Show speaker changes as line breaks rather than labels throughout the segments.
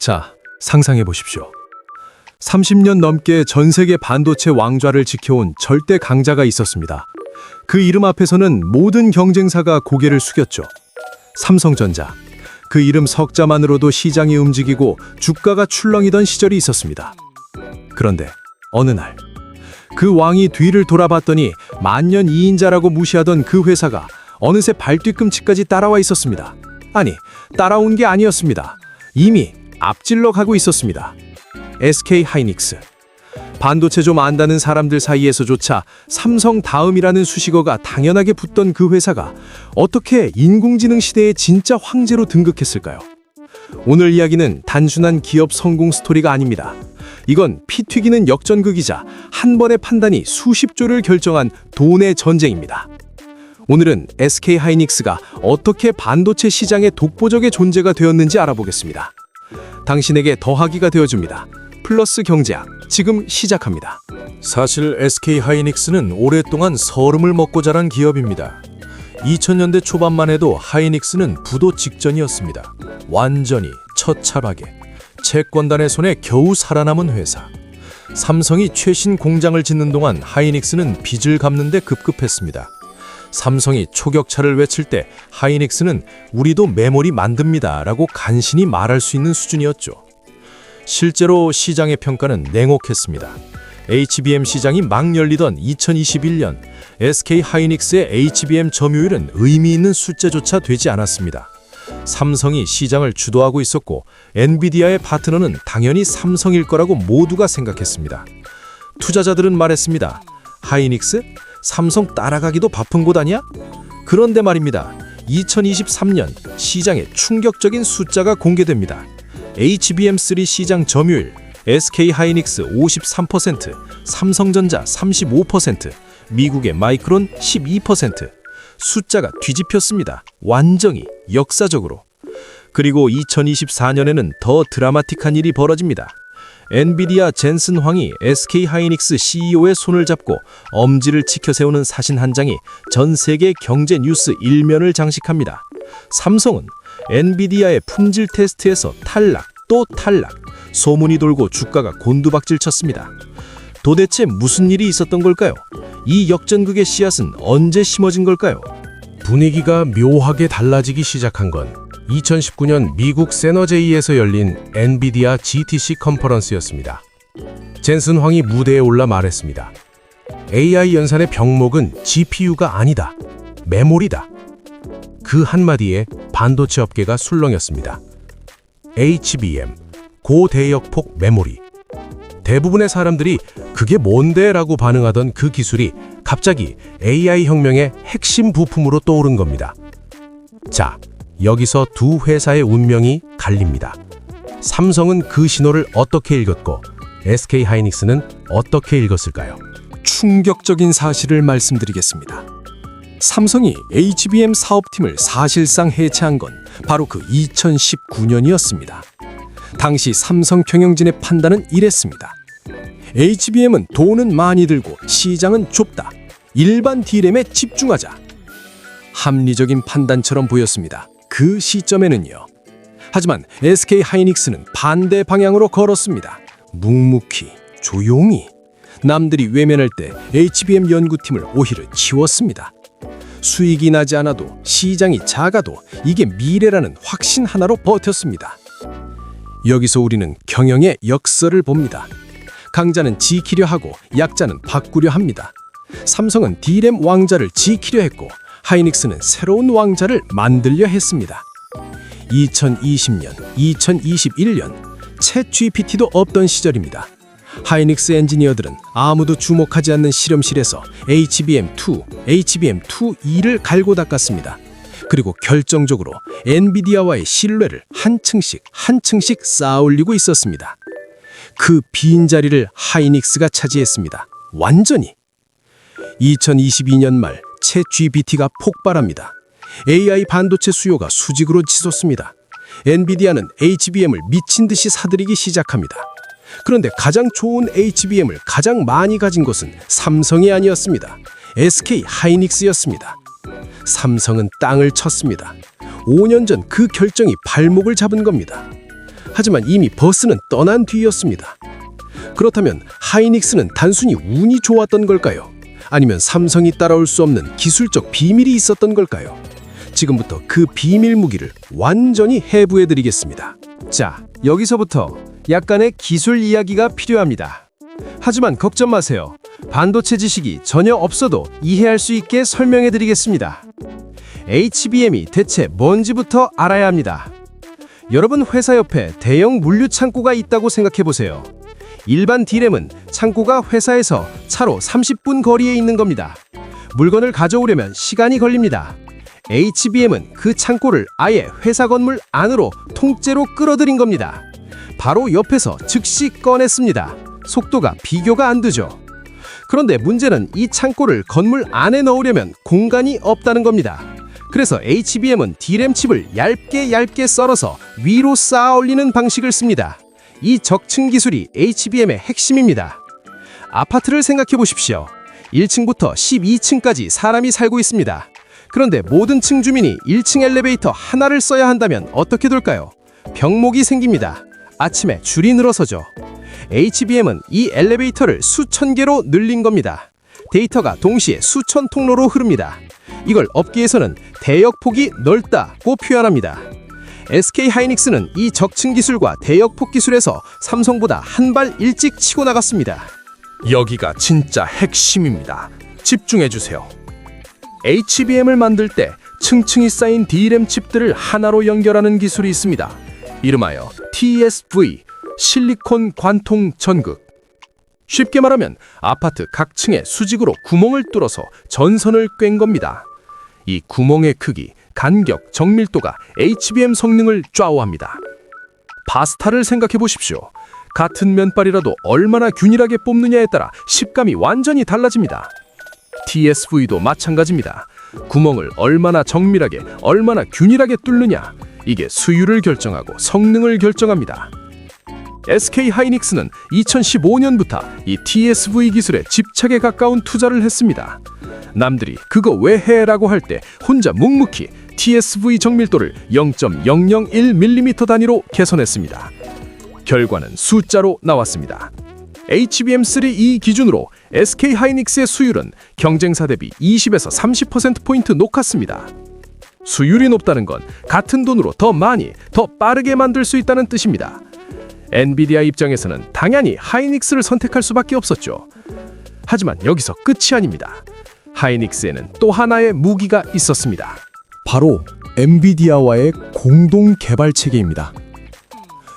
자, 상상해 보십시오. 30년 넘게 전 세계 반도체 왕좌를 지켜온 절대 강자가 있었습니다. 그 이름 앞에서는 모든 경쟁사가 고개를 숙였죠. 삼성전자. 그 이름 석자만으로도 시장이 움직이고 주가가 출렁이던 시절이 있었습니다. 그런데 어느 날 그 왕이 뒤를 돌아봤더니 만년 2인자라고 무시하던 그 회사가 어느새 발뒤꿈치까지 따라와 있었습니다. 아니, 따라온 게 아니었습니다. 이미 앞질러 가고 있었습니다. SK 하이닉스. 반도체 좀 안다는 사람들 사이에서조차 삼성 다음이라는 수식어가 당연하게 붙던 그 회사가 어떻게 인공지능 시대의 진짜 황제로 등극했을까요? 오늘 이야기는 단순한 기업 성공 스토리가 아닙니다. 이건 피 튀기는 역전극이자 한 번의 판단이 수십조를 결정한 돈의 전쟁입니다. 오늘은 SK 하이닉스가 어떻게 반도체 시장의 독보적의 존재가 되었는지 알아보겠습니다. 당신에게 더하기가 되어줍니다. 플러스 경제학, 지금 시작합니다.
사실 SK 하이닉스는 오랫동안 서름을 먹고 자란 기업입니다. 2000년대 초반만 해도 하이닉스는 부도 직전이었습니다. 완전히 처참하게 채권단의 손에 겨우 살아남은 회사. 삼성이 최신 공장을 짓는 동안 하이닉스는 빚을 갚는 데 급급했습니다. 삼성이 초격차를 외칠 때 하이닉스는 우리도 메모리 만듭니다 라고 간신히 말할 수 있는 수준이었죠. 실제로 시장의 평가는 냉혹했습니다. HBM 시장이 막 열리던 2021년 SK 하이닉스의 HBM 점유율은 의미 있는 숫자조차 되지 않았습니다. 삼성이 시장을 주도하고 있었고 엔비디아의 파트너는 당연히 삼성일 거라고 모두가 생각했습니다. 투자자들은 말했습니다. 하이닉스? 삼성 따라가기도 바쁜 곳 아니야? 그런데 말입니다. 2023년 시장에 충격적인 숫자가 공개됩니다. HBM3 시장 점유율 SK 하이닉스 53%, 삼성전자 35%, 미국의 마이크론 12%. 숫자가 뒤집혔습니다. 완전히 역사적으로. 그리고 2024년에는 더 드라마틱한 일이 벌어집니다. 엔비디아 젠슨 황이 SK 하이닉스 CEO의 손을 잡고 엄지를 치켜 세우는 사진 한 장이 전 세계 경제 뉴스 일면을 장식합니다. 삼성은 엔비디아의 품질 테스트에서 탈락, 또 탈락. 소문이 돌고 주가가 곤두박질 쳤습니다. 도대체 무슨 일이 있었던 걸까요? 이 역전극의 씨앗은 언제 심어진 걸까요?
분위기가 묘하게 달라지기 시작한 건 2019년 미국 세너제이에서 열린 엔비디아 GTC 컨퍼런스였습니다. 젠슨 황이 무대에 올라 말했습니다. AI 연산의 병목은 GPU가 아니다. 메모리다. 그 한마디에 반도체 업계가 술렁였습니다. HBM, 고대역폭 메모리. 대부분의 사람들이 그게 뭔데? 라고 반응하던 그 기술이 갑자기 AI 혁명의 핵심 부품으로 떠오른 겁니다. 자, 여기서 두 회사의 운명이 갈립니다. 삼성은 그 신호를 어떻게 읽었고 SK 하이닉스는 어떻게 읽었을까요?
충격적인 사실을 말씀드리겠습니다. 삼성이 HBM 사업팀을 사실상 해체한 건 바로 그 2019년이었습니다. 당시 삼성 경영진의 판단은 이랬습니다. HBM은 돈은 많이 들고 시장은 좁다. 일반 D램에 집중하자. 합리적인 판단처럼 보였습니다. 그 시점에는요. 하지만 SK 하이닉스는 반대 방향으로 걸었습니다. 묵묵히, 조용히. 남들이 외면할 때 HBM 연구팀을 오히려 치웠습니다. 수익이 나지 않아도 시장이 작아도 이게 미래라는 확신 하나로 버텼습니다. 여기서 우리는 경영의 역설을 봅니다. 강자는 지키려 하고 약자는 바꾸려 합니다. 삼성은 D램 왕자를 지키려 했고 하이닉스는 새로운 왕자를 만들려 했습니다. 2020년, 2021년 챗 GPT도 없던 시절입니다. 하이닉스 엔지니어들은 아무도 주목하지 않는 실험실에서 HBM2, HBM2E를 갈고 닦았습니다. 그리고 결정적으로 엔비디아와의 신뢰를 한 층씩 쌓아 올리고 있었습니다. 그 빈자리를 하이닉스가 차지했습니다. 완전히. 2022년 말 챗 GPT가 폭발합니다. AI 반도체 수요가 수직으로 치솟습니다. 엔비디아는 HBM을 미친 듯이 사들이기 시작합니다. 그런데 가장 좋은 HBM을 가장 많이 가진 곳은 삼성이 아니었습니다. SK 하이닉스였습니다. 삼성은 땅을 쳤습니다. 5년 전 그 결정이 발목을 잡은 겁니다.
하지만 이미 버스는 떠난 뒤였습니다. 그렇다면 하이닉스는 단순히 운이 좋았던 걸까요? 아니면 삼성이 따라올 수 없는 기술적 비밀이 있었던 걸까요? 지금부터 그 비밀 무기를 완전히 해부해드리겠습니다.
자, 여기서부터 약간의 기술 이야기가 필요합니다. 하지만 걱정 마세요. 반도체 지식이 전혀 없어도 이해할 수 있게 설명해드리겠습니다. HBM이 대체 뭔지부터 알아야 합니다. 여러분 회사 옆에 대형 물류 창고가 있다고 생각해보세요. 일반 D램은 창고가 회사에서 차로 30분 거리에 있는 겁니다. 물건을 가져오려면 시간이 걸립니다. HBM은 그 창고를 아예 회사 건물 안으로 통째로 끌어들인 겁니다. 바로 옆에서 즉시 꺼냈습니다. 속도가 비교가 안 되죠. 그런데 문제는 이 창고를 건물 안에 넣으려면 공간이 없다는 겁니다. 그래서 HBM은 D램 칩을 얇게 썰어서 위로 쌓아 올리는 방식을 씁니다. 이 적층 기술이 HBM의 핵심입니다. 아파트를 생각해 보십시오. 1층부터 12층까지 사람이 살고 있습니다. 그런데 모든 층 주민이 1층 엘리베이터 하나를 써야 한다면 어떻게 될까요? 병목이 생깁니다. 아침에 줄이 늘어서죠. HBM은 이 엘리베이터를 수천 개로 늘린 겁니다. 데이터가 동시에 수천 통로로 흐릅니다. 이걸 업계에서는 대역폭이 넓다고 표현합니다. SK 하이닉스는 이 적층 기술과 대역폭 기술에서 삼성보다 한 발 일찍 치고 나갔습니다.
여기가 진짜 핵심입니다. 집중해주세요. HBM을 만들 때 층층이 쌓인 D램 칩들을 하나로 연결하는 기술이 있습니다. 이름하여 TSV, 실리콘 관통 전극. 쉽게 말하면 아파트 각 층에 수직으로 구멍을 뚫어서 전선을 꿰는 겁니다. 이 구멍의 크기, 간격, 정밀도가 HBM 성능을 좌우합니다. 파스타를 생각해 보십시오. 같은 면발이라도 얼마나 균일하게 뽑느냐에 따라 식감이 완전히 달라집니다. TSV도 마찬가지입니다. 구멍을 얼마나 정밀하게, 얼마나 균일하게 뚫느냐, 이게 수율을 결정하고 성능을 결정합니다. SK 하이닉스는 2015년부터 이 TSV 기술에 집착에 가까운 투자를 했습니다. 남들이 그거 왜 해? 라고 할 때 혼자 묵묵히 TSV 정밀도를 0.001mm 단위로 개선했습니다. 결과는 숫자로 나왔습니다. HBM3E 기준으로 SK 하이닉스의 수율은 경쟁사 대비 20에서 30%포인트 높았습니다. 수율이 높다는 건 같은 돈으로 더 많이, 더 빠르게 만들 수 있다는 뜻입니다. 엔비디아 입장에서는 당연히 하이닉스를 선택할 수밖에 없었죠. 하지만 여기서 끝이 아닙니다. 하이닉스에는 또 하나의 무기가 있었습니다.
바로 엔비디아와의 공동 개발 체계입니다.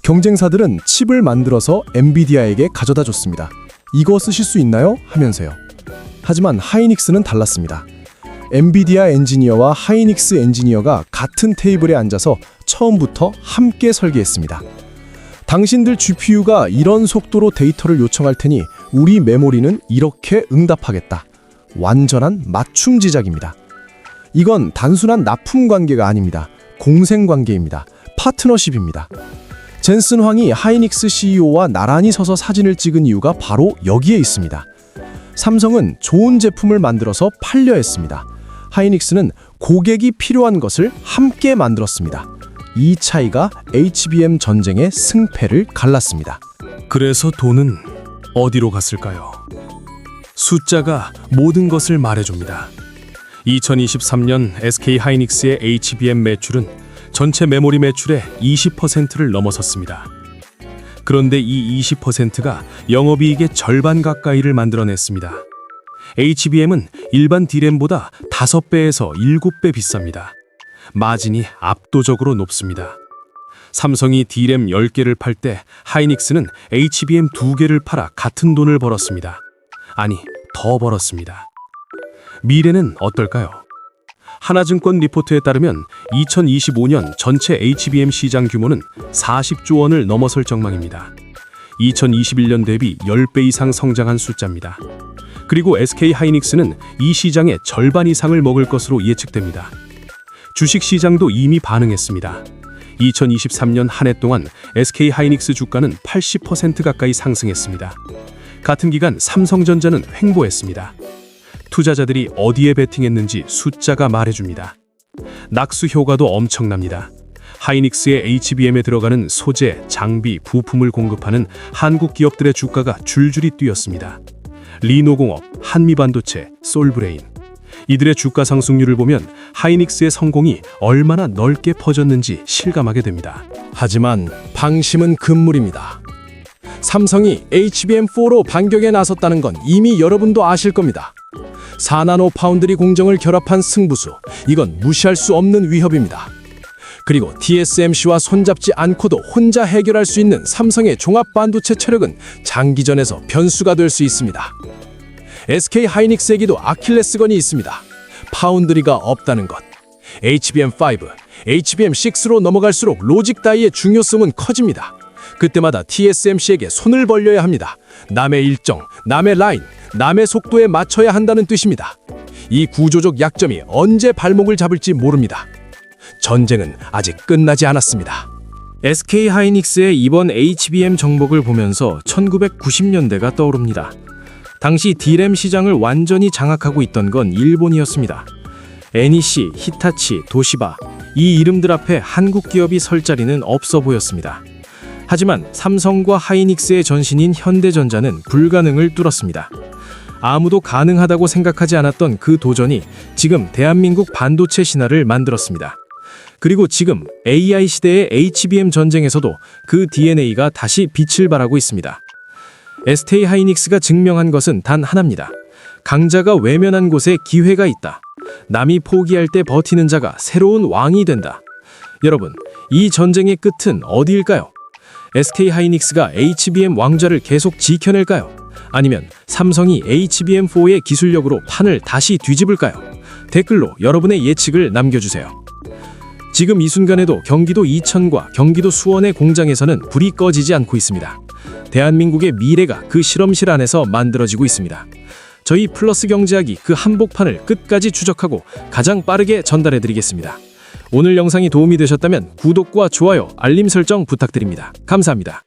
경쟁사들은 칩을 만들어서 엔비디아에게 가져다 줬습니다. 이거 쓰실 수 있나요? 하면서요. 하지만 하이닉스는 달랐습니다. 엔비디아 엔지니어와 하이닉스 엔지니어가 같은 테이블에 앉아서 처음부터 함께 설계했습니다. 당신들 GPU가 이런 속도로 데이터를 요청할 테니 우리 메모리는 이렇게 응답하겠다. 완전한 맞춤 제작입니다. 이건 단순한 납품 관계가 아닙니다. 공생 관계입니다. 파트너십입니다. 젠슨 황이 하이닉스 CEO와 나란히 서서 사진을 찍은 이유가 바로 여기에 있습니다. 삼성은 좋은 제품을 만들어서 팔려 했습니다. 하이닉스는 고객이 필요한 것을 함께 만들었습니다. 이 차이가 HBM 전쟁의 승패를 갈랐습니다.
그래서 돈은 어디로 갔을까요? 숫자가 모든 것을 말해줍니다. 2023년 SK 하이닉스의 HBM 매출은 전체 메모리 매출의 20%를 넘어섰습니다. 그런데 이 20%가 영업이익의 절반 가까이를 만들어냈습니다. HBM은 일반 D램보다 5배에서 7배 비쌉니다. 마진이 압도적으로 높습니다. 삼성이 D램 10개를 팔 때 하이닉스는 HBM 2개를 팔아 같은 돈을 벌었습니다. 아니, 더 벌었습니다. 미래는 어떨까요? 하나증권 리포트에 따르면 2025년 전체 HBM 시장 규모는 40조 원을 넘어설 전망입니다. 2021년 대비 10배 이상 성장한 숫자입니다. 그리고 SK 하이닉스는 이 시장의 절반 이상을 먹을 것으로 예측됩니다. 주식 시장도 이미 반응했습니다. 2023년 한 해 동안 SK 하이닉스 주가는 80% 가까이 상승했습니다. 같은 기간 삼성전자는 횡보했습니다. 투자자들이 어디에 베팅했는지 숫자가 말해줍니다. 낙수 효과도 엄청납니다.
하이닉스의 HBM에 들어가는 소재, 장비, 부품을 공급하는 한국 기업들의 주가가 줄줄이 뛰었습니다. 리노공업, 한미반도체, 솔브레인. 이들의 주가 상승률을 보면 하이닉스의 성공이 얼마나 넓게 퍼졌는지 실감하게 됩니다.
하지만 방심은 금물입니다. 삼성이 HBM4로 반격에 나섰다는 건 이미 여러분도 아실 겁니다. 4나노 파운드리 공정을 결합한 승부수, 이건 무시할 수 없는 위협입니다. 그리고 TSMC와 손잡지 않고도 혼자 해결할 수 있는 삼성의 종합 반도체 체력은 장기전에서 변수가 될 수 있습니다. SK 하이닉스에게도 아킬레스건이 있습니다. 파운드리가 없다는 것. HBM5, HBM6로 넘어갈수록 로직 다이의 중요성은 커집니다. 그때마다 TSMC에게 손을 벌려야 합니다. 남의 일정, 남의 라인, 남의 속도에 맞춰야 한다는 뜻입니다. 이 구조적 약점이 언제 발목을 잡을지 모릅니다. 전쟁은 아직 끝나지 않았습니다.
SK 하이닉스의 이번 HBM 정복을 보면서 1990년대가 떠오릅니다. 당시 D램 시장을 완전히 장악하고 있던 건 일본이었습니다. NEC, 히타치, 도시바, 이 이름들 앞에 한국 기업이 설 자리는 없어 보였습니다. 하지만 삼성과 하이닉스의 전신인 현대전자는 불가능을 뚫었습니다. 아무도 가능하다고 생각하지 않았던 그 도전이 지금 대한민국 반도체 신화를 만들었습니다. 그리고 지금 AI 시대의 HBM 전쟁에서도 그 DNA가 다시 빛을 발하고 있습니다. SK 하이닉스가 증명한 것은 단 하나입니다. 강자가 외면한 곳에 기회가 있다. 남이 포기할 때 버티는 자가 새로운 왕이 된다. 여러분, 이 전쟁의 끝은 어디일까요? SK 하이닉스가 HBM 왕좌를 계속 지켜낼까요? 아니면 삼성이 HBM4의 기술력으로 판을 다시 뒤집을까요? 댓글로 여러분의 예측을 남겨주세요. 지금 이 순간에도 경기도 이천과 경기도 수원의 공장에서는 불이 꺼지지 않고 있습니다. 대한민국의 미래가 그 실험실 안에서 만들어지고 있습니다. 저희 플러스 경제학이 그 한복판을 끝까지 추적하고 가장 빠르게 전달해드리겠습니다. 오늘 영상이 도움이 되셨다면 구독과 좋아요, 알림 설정 부탁드립니다. 감사합니다.